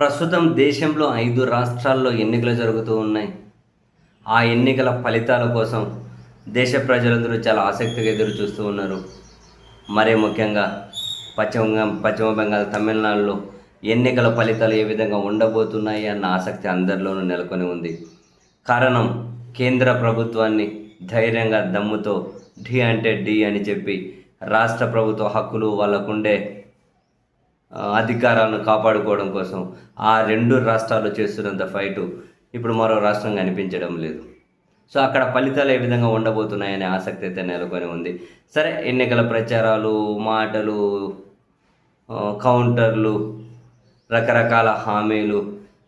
ప్రస్తుతం దేశంలో 5 రాష్ట్రాల్లో ఎన్నికలు జరుగుతూ ఉన్నాయి. ఆ ఎన్నికల ఫలితాల కోసం దేశ ప్రజలందరూ చాలా ఆసక్తిగా ఎదురు చూస్తూ ఉన్నారు. మరీ ముఖ్యంగా పశ్చిమ బెంగాల్, తమిళనాడులో ఎన్నికల ఫలితాలు ఏ విధంగా ఉండబోతున్నాయి అన్న ఆసక్తి అందరిలోనూ నెలకొని ఉంది. కారణం, కేంద్ర ప్రభుత్వాన్ని ధైర్యంగా దమ్ముతో ఢీ అంటే ఢీ అని చెప్పి రాష్ట్ర ప్రభుత్వ హక్కులు, వాళ్ళకుండే అధికారాలను కాపాడుకోవడం కోసం ఆ 2 రాష్ట్రాలు చేస్తున్నంత ఫైటు ఇప్పుడు మరో రాష్ట్రం కనిపించడం లేదు. సో అక్కడ ఫలితాలు ఏ విధంగా ఉండబోతున్నాయనే ఆసక్తి అయితే నెలకొని ఉంది. సరే, ఎన్నికల ప్రచారాలు, మాటలు, కౌంటర్లు, రకరకాల హామీలు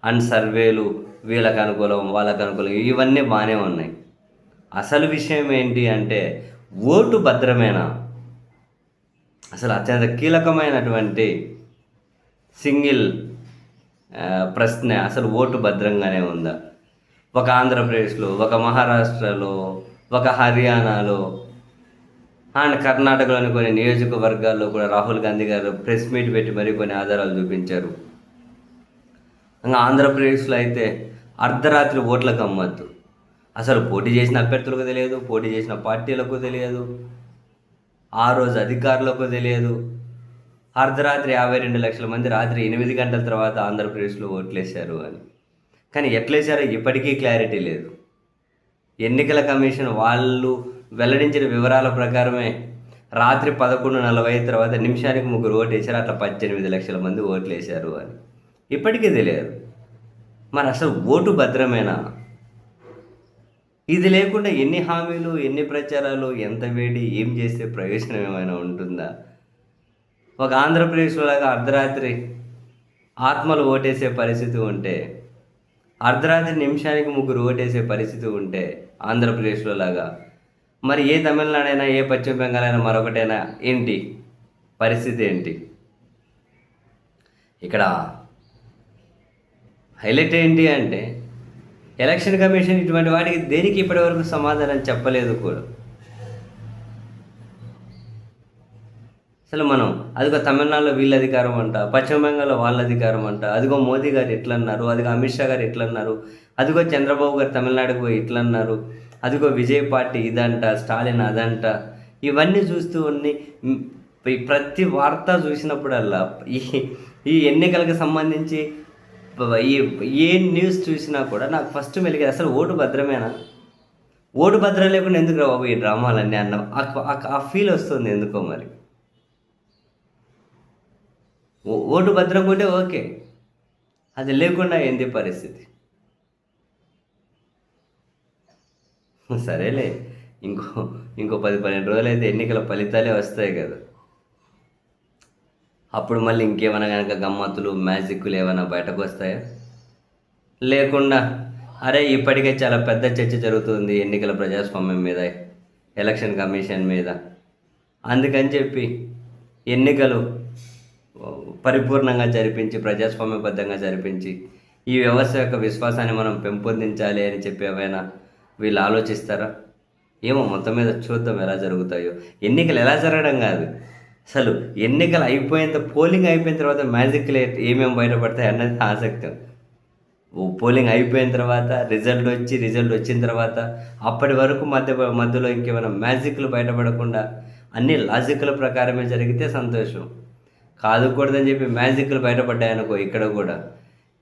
అండ్ సర్వేలు, వీళ్ళకి అనుకూలం, వాళ్ళకు అనుకూలం, ఇవన్నీ బాగానే ఉన్నాయి. అసలు విషయం ఏంటి అంటే, ఓటు భద్రమేనా? అసలు అత్యంత కీలకమైనటువంటి సింగిల్ ప్రశ్న, అసలు ఓటు భద్రంగానే ఉందా? ఒక ఆంధ్రప్రదేశ్లో, ఒక మహారాష్ట్రలో, ఒక హర్యానాలో అండ్ కర్ణాటకలోని కొన్ని నియోజకవర్గాల్లో కూడా రాహుల్ గాంధీ గారు ప్రెస్ మీట్ పెట్టి మరీ కొన్ని ఆధారాలు చూపించారు. ఇంకా ఆంధ్రప్రదేశ్లో అయితే అర్ధరాత్రి ఓట్లకు అమ్మద్దు. అసలు పోటీ చేసిన అభ్యర్థులకు తెలియదు, పోటీ చేసిన పార్టీలకు తెలియదు, ఆ రోజు అధికారులకు తెలియదు. అర్ధరాత్రి 52 లక్షల మంది రాత్రి 8 గంటల తర్వాత ఆంధ్రప్రదేశ్లో ఓట్లేశారు అని. కానీ ఎట్లేశారో ఇప్పటికీ క్లారిటీ లేదు. ఎన్నికల కమిషన్ వాళ్ళు వెల్లడించిన వివరాల ప్రకారమే రాత్రి 11:45 తర్వాత నిమిషానికి 3 ఓటేశారు, అట్లా 18 లక్షల మంది ఓట్లేశారు అని ఇప్పటికీ తెలియదు. మరి అసలు ఓటు భద్రమేనా? ఇది లేకుండా ఎన్ని హామీలు, ఎన్ని ప్రచారాలు, ఎంత వేడి, ఏం చేస్తే ప్రయోజనం ఏమైనా ఉంటుందా? ఒక ఆంధ్రప్రదేశ్లో లాగా అర్ధరాత్రి ఆత్మలు ఓటేసే పరిస్థితి ఉంటే, అర్ధరాత్రి నిమిషానికి 3 ఓటేసే పరిస్థితి ఉంటే ఆంధ్రప్రదేశ్లో లాగా, మరి ఏ తమిళనాడైనా, ఏ పశ్చిమ బెంగాల్ అయినా, మరొకటైనా ఏంటి పరిస్థితి ఏంటి? ఇక్కడ హైలైట్ ఏంటి అంటే, ఎలక్షన్ కమిషన్ ఇటువంటి వాటికి దేనికి ఇప్పటివరకు సమాధానం చెప్పలేదు కూడా. అసలు మనం అదిగో తమిళనాడులో వీళ్ళ అధికారం అంట, పశ్చిమ బెంగాల్లో వాళ్ళ అధికారం అంట, అదిగో మోదీ గారు ఎట్లన్నారు, అదిగో అమిత్ షా గారు ఎట్లన్నారు, అదిగో చంద్రబాబు గారు తమిళనాడుకు పోయి ఎట్లన్నారు, అదిగో విజయ్ పార్టీ ఇదంట, స్టాలిన్ అదంట, ఇవన్నీ చూస్తూ ఉన్ని ప్రతి వార్త చూసినప్పుడల్లా ఈ ఎన్నికలకు సంబంధించి ఏ న్యూస్ చూసినా కూడా నాకు ఫస్ట్ మెలిగేది, అసలు ఓటు భద్రమేనా? ఓటు భద్రం లేకుండా ఎందుకు రా బాబు ఈ డ్రామాలన్నీ అన్న ఆ ఫీల్ వస్తుంది ఎందుకో. మరి ఓటు భద్రం ఉంటే ఓకే, అది లేకుండా ఏంది పరిస్థితి? సరేలే, ఇంకో 10-12 రోజులు అయితే ఎన్నికల ఫలితాలే వస్తాయి కదా. అప్పుడు మళ్ళీ ఇంకేమైనా కనుక గమ్మత్తులు, మ్యాజిక్లు ఏమైనా బయటకు వస్తాయా? లేకుండా అరే ఇప్పటికే చాలా పెద్ద చర్చ జరుగుతుంది ఎన్నికల ప్రజాస్వామ్యం మీద, ఎలక్షన్ కమిషన్ మీద, అందుకని చెప్పి ఎన్నికలు పరిపూర్ణంగా జరిపించి, ప్రజాస్వామ్యబద్ధంగా జరిపించి, ఈ వ్యవస్థ యొక్క విశ్వాసాన్ని మనం పెంపొందించాలి అని చెప్పి ఏమైనా వీళ్ళు ఆలోచిస్తారా? ఏమో, మొత్తం మీద చూద్దాం ఎలా జరుగుతాయో. ఎన్నికలు ఎలా జరగడం కాదు, అసలు ఎన్నికలు పోలింగ్ అయిపోయిన తర్వాత మ్యాజిక్లు ఏమేమి బయటపడతాయి అన్నది ఆసక్తి. పోలింగ్ అయిపోయిన తర్వాత రిజల్ట్ వచ్చిన తర్వాత అప్పటి వరకు మధ్యలో ఇంకేమైనా మ్యాజిక్లు బయటపడకుండా అన్ని లాజిక్ల ప్రకారమే జరిగితే సంతోషం. కాదుకూడదని చెప్పి మ్యాజిక్లు బయటపడ్డాయనుకో ఇక్కడ కూడా,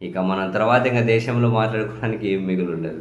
ఇక మన తర్వాత ఇంకా దేశంలో మాట్లాడుకోవడానికి ఏం మిగిలి ఉండదు.